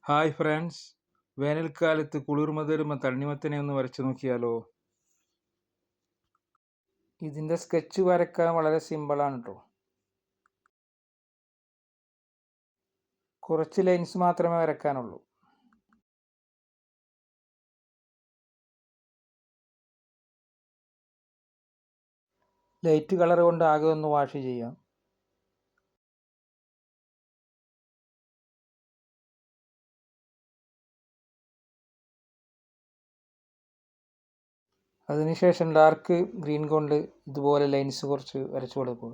Hi friends, വേനൽക്കാലത്ത് കുളിർമ തരുന്ന തണ്ണിമത്തനെ ഒന്ന് വരച്ചു നോക്കിയാലോ. ഇതിൻ്റെ സ്കെച്ച് വരയ്ക്കാൻ വളരെ സിമ്പിളാണ് കേട്ടോ. കുറച്ച് ലൈൻസ് മാത്രമേ വരയ്ക്കാനുള്ളൂ. ലൈറ്റ് കളർ കൊണ്ട് ആകെ ഒന്ന് വാഷ് ചെയ്യാം. അതിനുശേഷം ഡാർക്ക് ഗ്രീൻ കൊണ്ട് ഇതുപോലെ ലൈൻസ് കുറച്ച് വരച്ചു കൊടുക്കുക.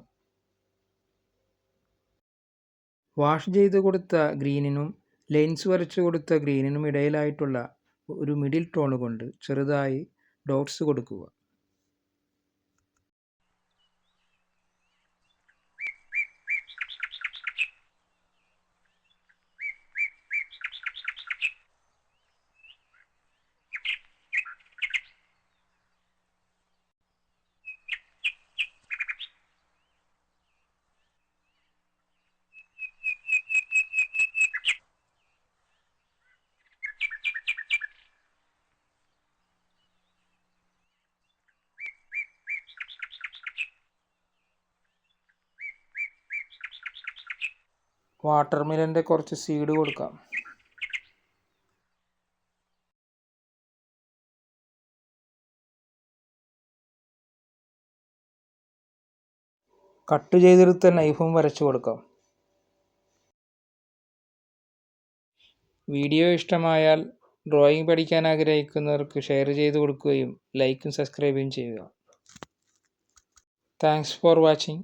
വാഷ് ചെയ്ത് കൊടുത്ത ഗ്രീനിനും ലൈൻസ് വരച്ചു കൊടുത്ത ഗ്രീനിനും ഇടയിലായിട്ടുള്ള ഒരു മിഡിൽ ടോൺ കൊണ്ട് ചെറുതായി ഡോട്ട്സ് കൊടുക്കുക. വാട്ടർമെലൻ്റെ കുറച്ച് സീഡ് കൊടുക്കാം. കട്ട് ചെയ്തെടുത്ത നൈഫും വരച്ചു കൊടുക്കാം. വീഡിയോ ഇഷ്ടമായാൽ ഡ്രോയിങ് പഠിക്കാൻ ആഗ്രഹിക്കുന്നവർക്ക് ഷെയർ ചെയ്ത് കൊടുക്കുകയും ലൈക്കും സബ്സ്ക്രൈബും ചെയ്യുക. Thanks for watching.